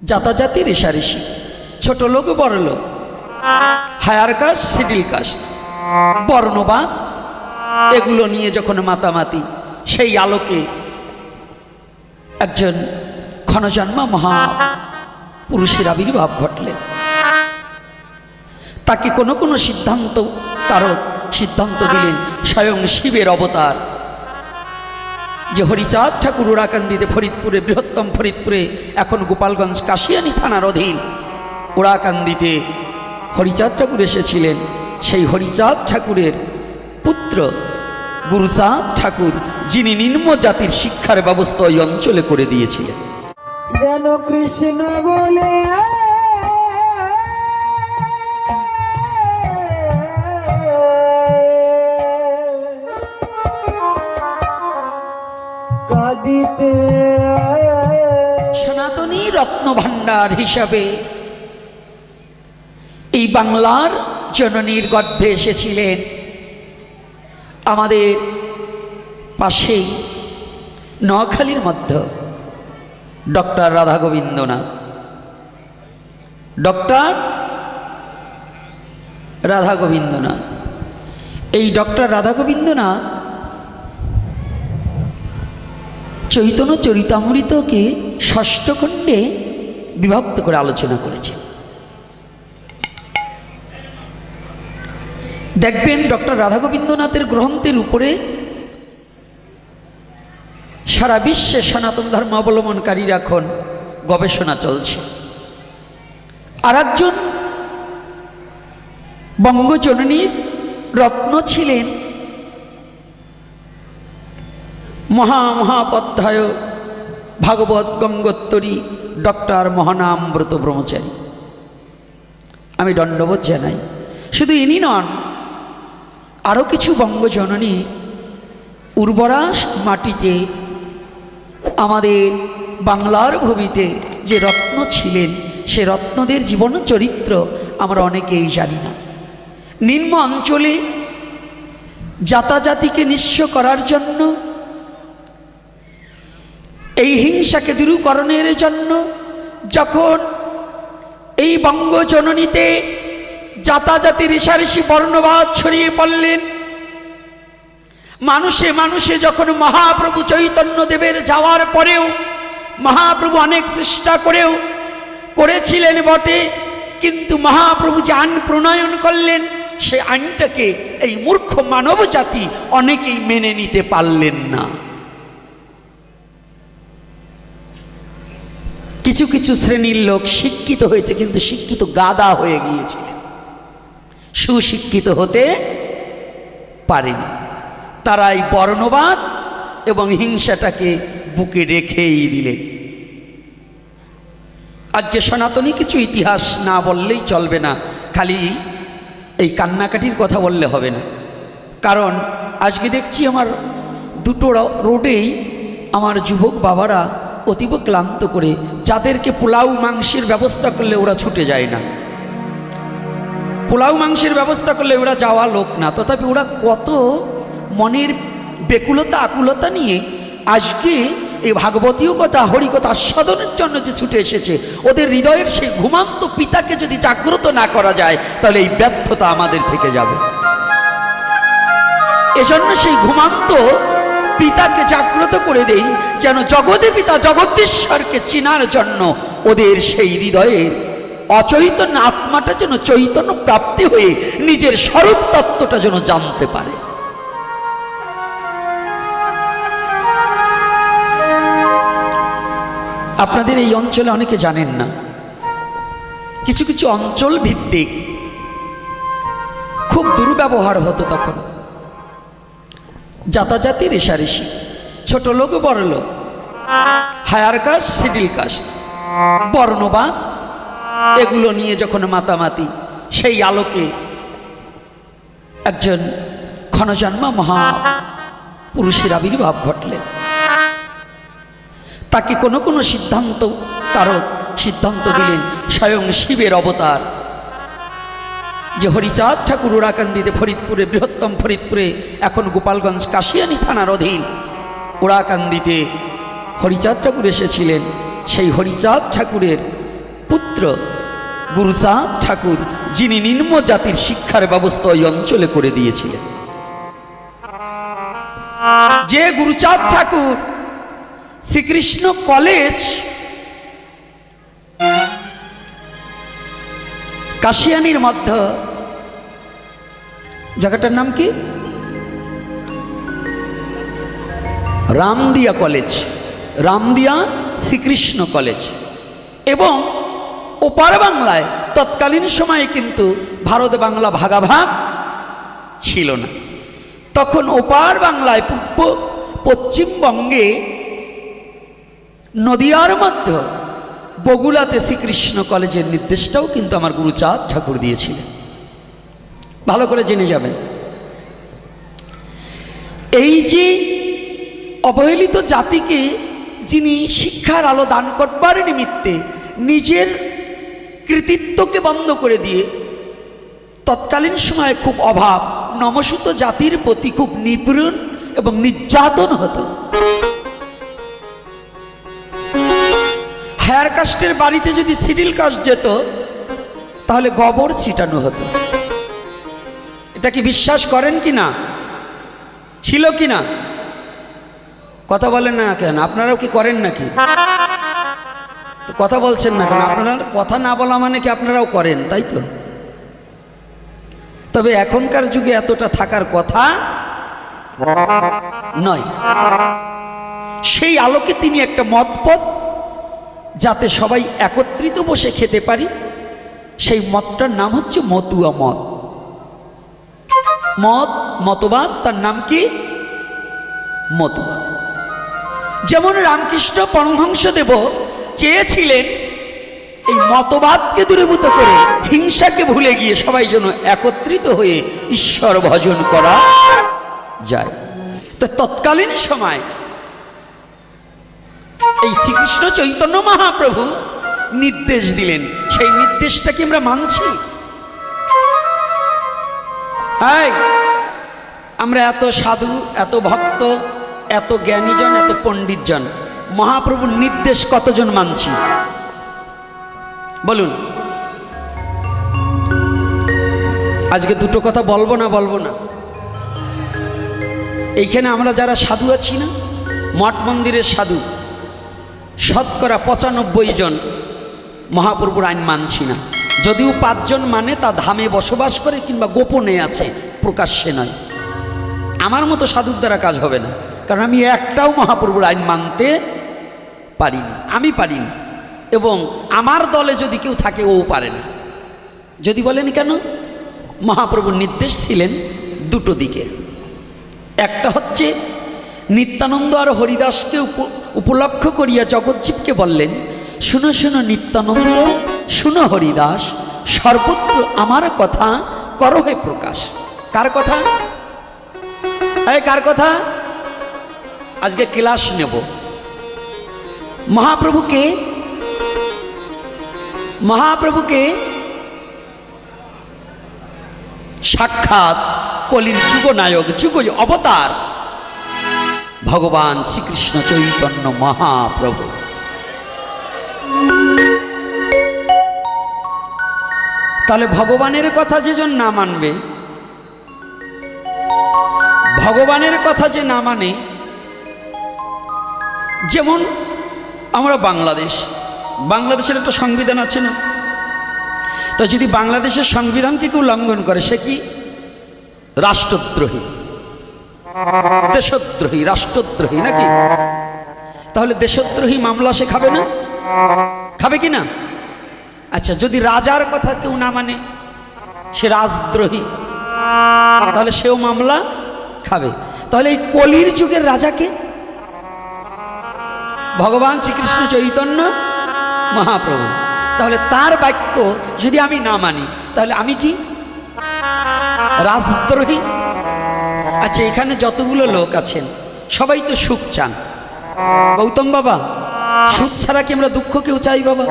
জাতাজাতি রেশারেশি, ছোট লোক বড় লোক, হায়ার কাস্ট সিডিল কাস্ট, বর্ণবাদ, এগুলো নিয়ে যখন মাতামাতি, সেই আলোকে একজন ক্ষণজন্মা মহাপুরুষের আবির্ভাব ঘটলেন। তাকে কোনো কোনো সিদ্ধান্ত কারক সিদ্ধান্ত দিলেন স্বয়ং শিবের অবতার, যে হরিচাঁদ ঠাকুর ওরাকান্দিতে ফরিদপুরে, বৃহত্তম ফরিদপুরে, এখন গোপালগঞ্জ কাশিয়ানী থানার অধীন ওরাকান্দিতে হরিচাঁদ ঠাকুর এসেছিলেন। সেই হরিচাঁদ ঠাকুরের পুত্র গুরুচাঁদ ঠাকুর, যিনি নিম্ন জাতির শিক্ষার ব্যবস্থা ওই অঞ্চলে করে দিয়েছিলেন। যেন কৃষ্ণ বলে কাঁদিতে, সনাতনী রত্নভাণ্ডার হিসাবে এই বাংলার জননীর গর্ভে এসেছিলেন আমাদের পাশেই নোয়াখালীর মধ্যে ডক্টর রাধা গোবিন্দনাথ। ডক্টর রাধা গোবিন্দনাথ, এই ডক্টর রাধা গোবিন্দনাথ চৈতন্য চরিতামৃতকে ষষ্ঠ খণ্ডে বিভক্ত করে আলোচনা করেছেন। দেখবেন ডক্টর রাধা গোবিন্দনাথের গ্রন্থের উপরে সারা বিশ্বে সনাতন ধর্ম অবলম্বনকারীর এখন গবেষণা চলছে। আর একজন বঙ্গজননীর রত্ন ছিলেন মহাপধ্যায় ভাগবত গঙ্গোত্তরী ডক্টর মহানামব্রত ব্রহ্মচারী। আমি দণ্ডবোধ জানাই। শুধু ইনি নন, আরও কিছু বঙ্গজননী উর্বরা মাটিতে আমাদের বাংলার ভূমিতে যে রত্ন ছিলেন, সে রত্নদের জীবন চরিত্র আমরা অনেকেই জানি না। নিম্ন অঞ্চলে জাতাজাতিকে নিঃস্ব করার জন্য, এই হিংসাকে দূরীকরণের জন্য যখন এই বঙ্গজননীতে জাতাজাতি রেশারেশি বর্ণবাদ ছড়িয়ে পড়লেন, মানুষে মানুষে যখন মহাপ্রভু চৈতন্য দেবের যাওয়ার পরেও মহাপ্রভু অনেক চেষ্টা করেছিলেন বটে, কিন্তু মহাপ্রভু যে আইন প্রণয়ন করলেন, সে আইনটাকে এই মূর্খ মানব জাতি অনেকেই মেনে নিতে পারলেন না। কিছু কিছু শ্রেণীর লোক শিক্ষিত হয়েছে, কিন্তু শিক্ষিত গাদা হয়ে গিয়েছিলেন, সুশিক্ষিত হতে পারেনি। তারা এই বর্ণবাদ এবং হিংসাটাকে বুকে রেখেই দিলেন। আজকে সনাতনী কিছু ইতিহাস না বললেই চলবে না, খালি এই কান্নাকাটির কথা বললে হবে না। কারণ আজকে দেখছি আমার দুটো রোডেই আমার যুবক বাবারা অতীব ক্লান্ত করে, যাদেরকে পোলাও মাংসের ব্যবস্থা করলে ওরা ছুটে যায় না, পোলাও মাংসের ব্যবস্থা করলে ওরা যাওয়া লোক না, তথাপি ওরা কত মনের বেকুলতা আকুলতা নিয়ে আজকে এই ভাগবতীয় কথা হরিকথা আস্বাদনের জন্য যে ছুটে এসেছে। ওদের হৃদয়ের সেই ঘুমান্ত পিতাকে যদি জাগ্রত না করা যায়, তাহলে এই ব্যর্থতা আমাদের থেকে যাবে। এজন্য সেই ঘুমান্ত পিতাকে জাগ্রত করে দেই, যেন জগতে পিতা জগদীশ্বরকে চেনার জন্য ওদের সেই হৃদয়ের অচৈতন্য আত্মাটা যেন চৈতন্য প্রাপ্তি হয়ে নিজের স্বরূপ তত্ত্বটা যেন জানতে পারে। আপনাদের এই অঞ্চলে অনেকে জানেন না, কিছু কিছু অঞ্চল ভিত্তিক খুব দুর্ব্যবহার হতো তখন। জাতাজাতি রেশারেশি, ছোট লোক বড় লোক, হায়ার কাস্ট সিডিল কাস্ট, বর্ণবাদ, এগুলো নিয়ে যখন মাতামাতি, সেই আলোকে একজন ক্ষণজন্মা মহাপুরুষের আবির্ভাব ঘটলেন। তাকে কোনো কোনো সিদ্ধান্ত কারক সিদ্ধান্ত দিলেন স্বয়ং শিবের অবতার, যে হরিচাঁদ ঠাকুর ওরাকান্দিতে ফরিদপুরে, বৃহত্তম ফরিদপুরে, এখন গোপালগঞ্জ কাশিয়ানী থানার অধীন ওরাকান্দিতে হরিচাঁদ ঠাকুর এসেছিলেন। সেই হরিচাঁদ ঠাকুরের পুত্র গুরুচাঁদ ঠাকুর, যিনি নিম্ন জাতির শিক্ষার ব্যবস্থা ওই অঞ্চলে করে দিয়েছিলেন। যে গুরুচাঁদ ঠাকুর শ্রীকৃষ্ণ কলেজ কাশিয়ানির মধ্যে, জায়গাটার নাম কি, রামদিয়া কলেজ, রামদিয়া শ্রীকৃষ্ণ কলেজ, এবং ওপার বাংলায় তৎকালীন সময়ে কিন্তু ভারত বাংলা ভাগাভাগ ছিল না। তখন ওপার বাংলায় পশ্চিমবঙ্গে নদিয়ার মধ্যে বগুলাতে শ্রীকৃষ্ণ কলেজের নির্দেশটাও কিন্তু আমার গুরুচাঁদ ঠাকুর দিয়েছিলেন। ভালো করে জেনে যাবেন। এই যে অবহেলিত জাতিকে যিনি শিক্ষার আলো দান করবার নিমিত্তে নিজের কৃতিত্বকে বন্ধ করে দিয়ে তৎকালীন সময়ে খুব অভাব, নমস্যুত জাতির প্রতি খুব নিপীড়ন এবং নির্যাতন হতো। হায়ার কাস্টের বাড়িতে যদি সিডিল কাস্ট যেত তাহলে গোবর ছিটানো হতো। এটা কি বিশ্বাস করেন কি না? ছিল কি না? কথা বলেন না কেন? আপনারাও কি করেন নাকি? তো কথা বলছেন না কেন? আপনারা কথা না বলা মানে কি আপনারাও করেন, তাই তো? তবে এখনকার যুগে এতটা থাকার কথা নয়। সেই আলোকে তিনি একটা মতপথ, যাতে সবাই একত্রিত বসে খেতে পারি, সেই মতটার নাম হচ্ছে মতুয়া মত। মতবাদ, তার নাম কি? মতুয়া। যেমন রামকৃষ্ণ পরমহংসদেব চেয়েছিলেন এই মতবাদকে দূরীভূত করে হিংসাকে ভুলে গিয়ে সবাই যেন একত্রিত হয়ে ঈশ্বর ভজন করা যায়। তো তৎকালীন সময় এই শ্রীকৃষ্ণ চৈতন্য মহাপ্রভু নির্দেশ দিলেন, সেই নির্দেশটা কি আমরা মানছি? আমরা এত সাধু, এত ভক্ত, এত জ্ঞানীজন, এত পণ্ডিতজন, মহাপ্রভুর নির্দেশ কতজন মানছি বলুন? আজকে দুটো কথা বলবো না, এইখানে আমরা যারা সাধু আছি না, মঠ মন্দিরের সাধু, শতকরা 95 জন মহাপ্রভুর আইন মানছি না। যদিও 5 জন মানে তা ধামে বসবাস করে কিংবা গোপনে আছে, প্রকাশ্যে নয়। আমার মতো সাধুর দ্বারা কাজ হবে না, কারণ আমি একটাও মহাপ্রভুর আইন মানতে পারিনি, আমি পারিনি, এবং আমার দলে যদি কেউ থাকে ও পারে না। যদি বলেন কেন? মহাপ্রভুর নির্দেশ ছিলেন দুটো দিকে। একটা হচ্ছে নিত্যানন্দ আর হরিদাসকে উপলক্ষ করিয়া জগজ্জীবকে বললেন, শুনো শুনো নিত্যানন্দ, শুনো হরিদাস, সর্বত্র আমার কথা করো হে প্রকাশ। কার কথা? কার কথা? আজকে ক্লাস নেব। মহাপ্রভুকে সাক্ষাৎ কলির যুগনায়ক, যুগ অবতার ভগবান শ্রীকৃষ্ণ চৈতন্য মহাপ্রভু। তাহলে ভগবানের কথা যেজন না মানবে, ভগবানের কথা যে না মানে, যেমন আমরা বাংলাদেশের একটা সংবিধান আছে না? তো যদি বাংলাদেশের সংবিধানকে কেউ লঙ্ঘন করে, সে কি? রাষ্ট্রদ্রোহী, দেশদ্রোহী, রাষ্ট্রদ্রোহী নাকি? তাহলে দেশদ্রোহী মামলা সে খাবে না? খাবে কি না? আচ্ছা, যদি রাজার কথা কেউ না মানে, সে রাজদ্রোহী, তাহলে সেও মামলা খাবে। তাহলে এই কলির যুগের রাজাকে ভগবান শ্রীকৃষ্ণ চৈতন্য মহাপ্রভু। তাহলে তার বাক্য যদি আমি না মানি, তাহলে আমি কি? রাজদ্রোহী। আচ্ছা, এখানে যতগুলো লোক আছেন সবাই তো সুখ চান। গৌতম বাবা, সুখ ছাড়া কি আমরা দুঃখ কেউ চাই বাবা?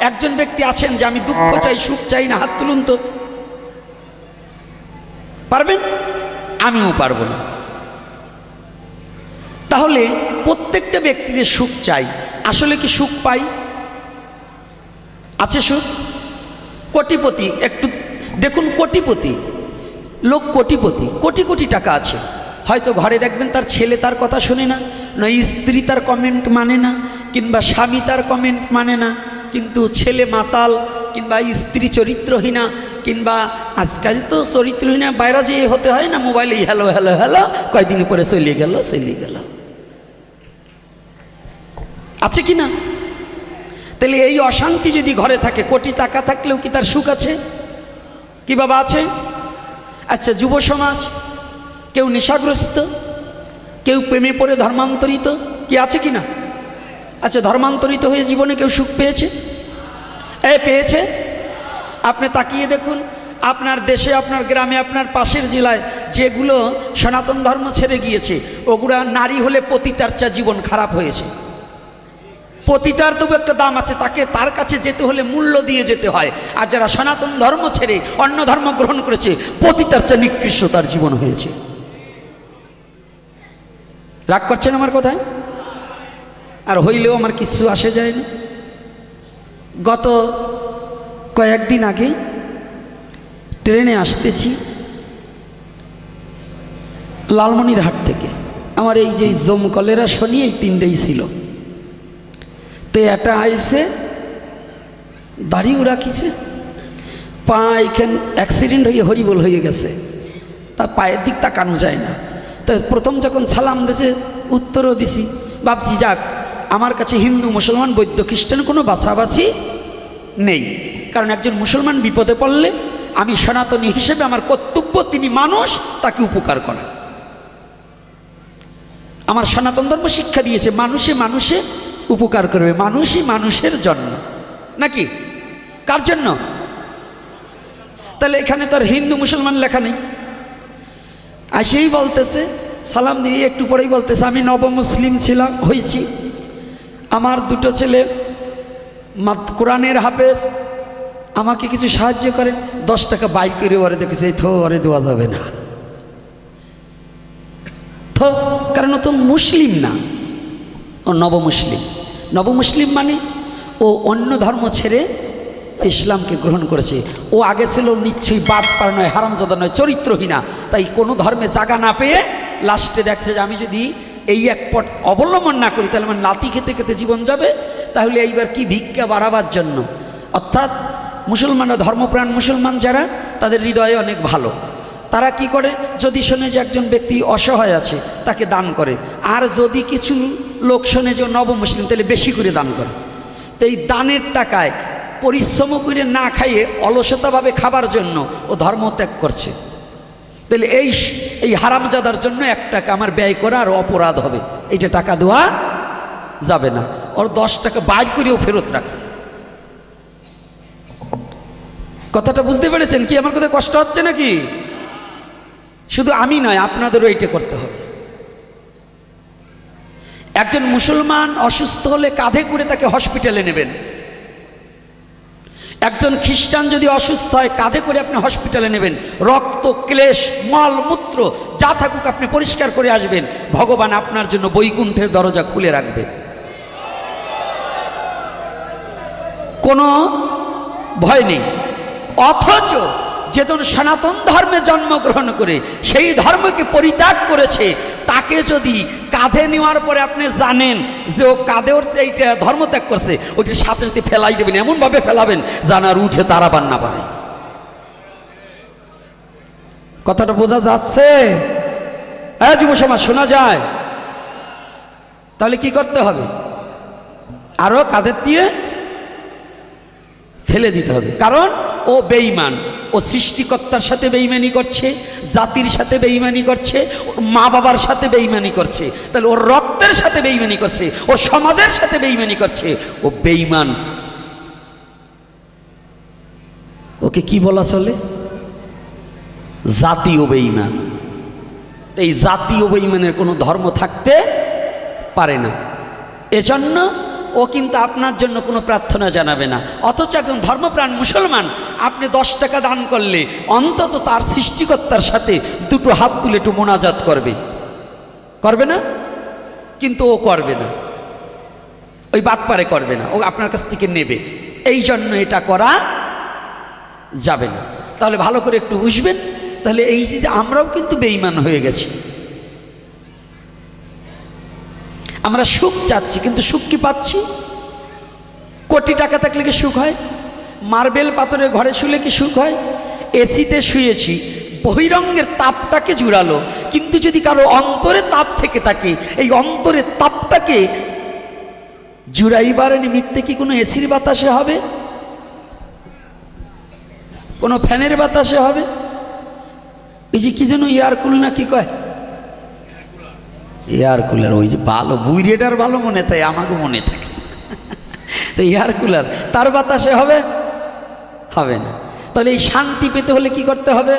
একজন ব্যক্তি আছেন যে আমি দুঃখ চাই, সুখ চাই না? হাত তুলুন তো। পারবেন? আমিও পারবো না। তাহলে প্রত্যেকটা ব্যক্তি যে সুখ চাই, আসলে কি সুখ পাই? আছে সুখ? কোটিপতি, একটু দেখুন, কোটিপতি লোক, কোটিপতি, কোটি কোটি টাকা আছে, হয়তো ঘরে দেখবেন তার ছেলে তার কথা শোনে না, নয় স্ত্রী তার কমেন্ট মানে না, কিংবা স্বামী তার কমেন্ট মানে না, কিন্তু ছেলে মাতাল, কিংবা স্ত্রী চরিত্রহীনা, কিংবা আজকাল তো চরিত্রহীনা বাইরে যেয়ে হতে হয় না, মোবাইলে হ্যালো হ্যালো হ্যালো, কয়দিন পরে চলে গেল। আছে কি না? তাহলে এই অশান্তি যদি ঘরে থাকে, কোটি টাকা থাকলেও কি তার সুখ আছে? কি বাবা আছে? আচ্ছা, যুব সমাজ, কেউ নেশাগ্রস্ত, কেউ প্রেমে পড়ে ধর্মান্তরিত, কি আছে কি না? আচ্ছা, ধর্মান্তরিত হয়ে জীবনে কেউ সুখ পেয়েছে? পেয়েছে? আপনি তাকিয়ে দেখুন, আপনার দেশে, আপনার গ্রামে, আপনার পাশের জেলায় যেগুলো সনাতন ধর্ম ছেড়ে গিয়েছে, ওগুলা নারী হলে পতিতার চা জীবন খারাপ হয়েছে। পতিতার তবু একটা দাম আছে, তাকে তার কাছে যেতে হলে মূল্য দিয়ে যেতে হয়। আর যারা সনাতন ধর্ম ছেড়ে অন্য ধর্ম গ্রহণ করেছে, পতিতার চেয়ে নিকৃষ্ট তার জীবন হয়েছে। রাগ করছেন আমার কথায়? আর হইলেও আমার কিছু আসে যায় না। গত কয়েকদিন আগে ট্রেনে আসতেছি লালমনিরহাট থেকে, আমার এই যে জমকলেরা শনি, এই তিনটেই ছিল। তো এটা আইসে দাড়িও রাখিছে, পা এখান অ্যাক্সিডেন্ট হয়ে হরিবোল হয়ে গেছে, তার পায়ের দিক তাকানো যায় না। তো প্রথম যখন সালাম দিয়েছে, উত্তরও দিছি, ভাবছি যাক, আমার কাছে হিন্দু মুসলমান বৌদ্ধ খ্রিস্টান কোনো বাছাবাছি নেই, কারণ একজন মুসলমান বিপদে পড়লে আমি সনাতনী হিসেবে আমার কর্তব্য, তিনি মানুষ, তাকে উপকার করা। আমার সনাতন ধর্ম শিক্ষা দিয়েছে মানুষে মানুষে উপকার করবে, মানুষই মানুষের জন্য, নাকি কার জন্য? তাহলে এখানে তো আর হিন্দু মুসলমান লেখা নেই। আসেই বলতেছে, সালাম দিয়ে একটু পরেই বলতেছে, আমি নবমুসলিম হয়েছি, আমার দুটো ছেলে কোরআনের হাফেজ, আমাকে কিছু সাহায্য করেন। 10 টাকা বাই করে ওরে দেখেছে, এই থো, ওরে দেওয়া যাবে না, থো, কারণ ও তো মুসলিম না, ও নবমুসলিম। নবমুসলিম মানে ও অন্য ধর্ম ছেড়ে ইসলামকে গ্রহণ করেছে। ও আগে ছিল নিশ্চয়ই বাটপার নয়, হারামজাদা নয়, চরিত্রহীনা, তাই কোনো ধর্মে জায়গা না পেয়ে লাস্টে দেখছে যে আমি যদি এই এক পথ অবলম্বন না করি তাহলে আমার নাতি খেতে খেতে জীবন যাবে, তাহলে এইবার কি ভিক্ষা বাড়াবার জন্য। অর্থাৎ মুসলমানরা, ধর্মপ্রাণ মুসলমান যারা, তাদের হৃদয়ে অনেক ভালো। তারা কি করে, যদি শোনে যে একজন ব্যক্তি অসহায় আছে, তাকে দান করে। আর যদি কিছু লোক শোনে যে নবমুসলিম, তাহলে বেশি করে দান করে। তো এই দানের টাকায় পরিশ্রম করে না খাইয়ে অলসতাভাবে খাবার জন্য ও ধর্ম ত্যাগ করছে। তাহলে এই হারামজাদার জন্য 1 টাকা আমার ব্যয় করা আর অপরাধ হবে, এইটা টাকা দেওয়া যাবে না। ওর 10 টাকা বাইর করেও ফেরত রাখছে। কথাটা বুঝতে পেরেছেন কি? আমার কথা কষ্ট হচ্ছে নাকি? শুধু আমি নয়, আপনাদেরও এইটা করতে হবে। একজন মুসলমান অসুস্থ হলে কাঁধে করে তাকে হসপিটালে নেবেন। একজন খ্রিস্টান যদি অসুস্থ হয়, কাঁধে করে আপনি হসপিটালে নেবেন। রক্ত, ক্লেশ, মল মূত্র যা থাকুক আপনি পরিষ্কার করে আসবেন, ভগবান আপনার জন্য বৈকুণ্ঠের দরজা খুলে রাখবে, কোনো ভয় নেই। অথচ যেজন সনাতন ধর্মে জন্মগ্রহণ করে সেই ধর্মকে পরিত্যাগ করেছে, তাকে যদি কাঁধে নেওয়ার পরে আপনি জানেন যে ও কাঁধে উঠছে, এইটা ধর্ম ত্যাগ করছে, ওইটার সাথে সাথে ফেলাই দেবেন, এমনভাবে ফেলাবেন যেন আর উঠে দাঁড়াবার না পারে। কথাটা বোঝা যাচ্ছে? হ্যাঁ যুব সমাজ, শোনা যায়? তাহলে কি করতে হবে? আরো কাঁধের দিয়ে ফেলে দিতে হবে, কারণ ও বেঈমান। ও সৃষ্টিকর্তার সাথে বেঈমানি করছে, জাতির সাথে বেঈমানি করছে, ওর মা বাবার সাথে বেঈমানি করছে, তাহলে ওর রক্তের সাথে বেঈমানি করছে, ও সমাজের সাথে বেঈমানি করছে, ও বেঈমান। ওকে কি বলা চলে? জাতীয় বেঈমান। এই জাতীয় বেঈমানের কোনো ধর্ম থাকতে পারে না। এজন্য ও কিন্তু আপনার জন্য কোনো প্রার্থনা জানাবে না। অথচ একজন ধর্মপ্রাণ মুসলমান, আপনি 10 টাকা দান করলে অন্তত তার সৃষ্টিকর্তার সাথে 2 হাত তুলে একটু মোনাজাত করবে, করবে না? কিন্তু ও করবে না, ওই বাটপারে করবে না, ও আপনার কাছ থেকে নেবে। এই জন্য এটা করা যাবে না। তাহলে ভালো করে একটু বুঝবেন। তাহলে এই যে আমরাও কিন্তু বেঈমান হয়ে গেছি। আমরা সুখ চাচ্ছি, কিন্তু সুখ কি পাচ্ছি? কোটি টাকা থাকলে কি সুখ হয়? মার্বেল পাথরের ঘরে শুলে কি সুখ হয়? এসিতে শুয়েছি, বহিরঙ্গের তাপটাকে জুড়ালো, কিন্তু যদি কারো অন্তরে তাপ থেকে থাকে, এই অন্তরের তাপটাকে জুড়াইবার নিমিত্তে কি কোনো এসির বাতাসে হবে? কোনো ফ্যানের বাতাসে হবে? এই যে কি যেন এয়ার কুল না কি কয়, এয়ার কুলার, ওই যে ভালো বুইরেটার ভালো মনে থাকে, আমাকে মনে থাকে। তো এয়ার কুলার, তার বাতাসে হবে? হবে না। তাহলে এই শান্তি পেতে হলে কি করতে হবে?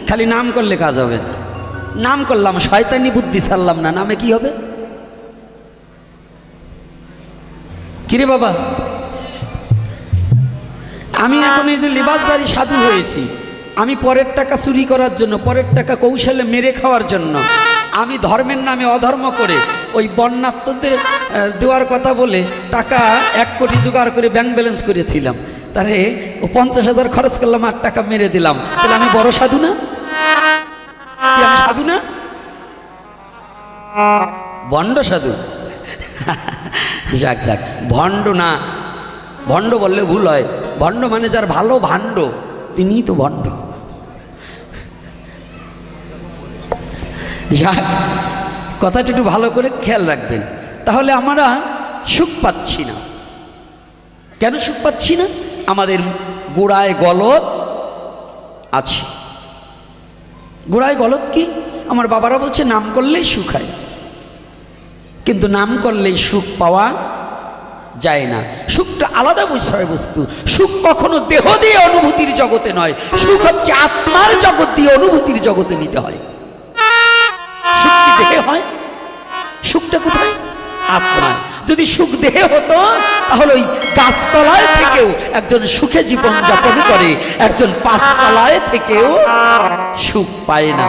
খালি নাম করলে কাজ হবে না। নাম করলাম, শয়তানি বুদ্ধি ছাড়লাম না, নামে কি হবে? কিরে বাবা, আমি এখন এই যে লিবাসদারি সাধু হয়েছি, আমি পরের টাকা চুরি করার জন্য, পরের টাকা কৌশলে মেরে খাওয়ার জন্য, আমি ধর্মের নামে অধর্ম করে ওই বন্যাত্মদের দেওয়ার কথা বলে টাকা 1 কোটি জোগাড় করে ব্যাংক ব্যালেন্স করেছিলাম। তারে ও 50,000 খরচ করলাম আর টাকা মেরে দিলাম। তাহলে আমি বড় সাধু না? কি আমি সাধু না? ভণ্ড সাধু। যাক যাক, ভণ্ড না, ভণ্ড বললে ভুল হয়। ভণ্ড মানে যার ভালো ভাণ্ড, তিনিই তো ভণ্ড। যাক, কথাটা একটু ভালো করে খেয়াল রাখবেন। তাহলে আমরা সুখ পাচ্ছি না। কেন সুখ পাচ্ছি না? আমাদের গোড়ায় গলদ আছে। গোড়ায় গলদ কি? আমার বাবারা বলছে নাম করলেই সুখ হয়, কিন্তু নাম করলেই সুখ পাওয়া যায় না। সুখটা আলাদা বিষয়বস্তু। সুখ কখনো দেহ দিয়ে অনুভূতির জগতে নয়, সুখ হচ্ছে আত্মার জগৎ দিয়ে অনুভূতির জগতে নিতে হয়। সুখ কি দেহে হয়? সুখটা কোথায়? আত্মায়। যদি সুখ দেহে হতো তাহলে ওই গাছতলায় থেকেও একজন সুখে জীবন যাপন করে, একজন 5 তলায় থেকেও সুখ পায় না।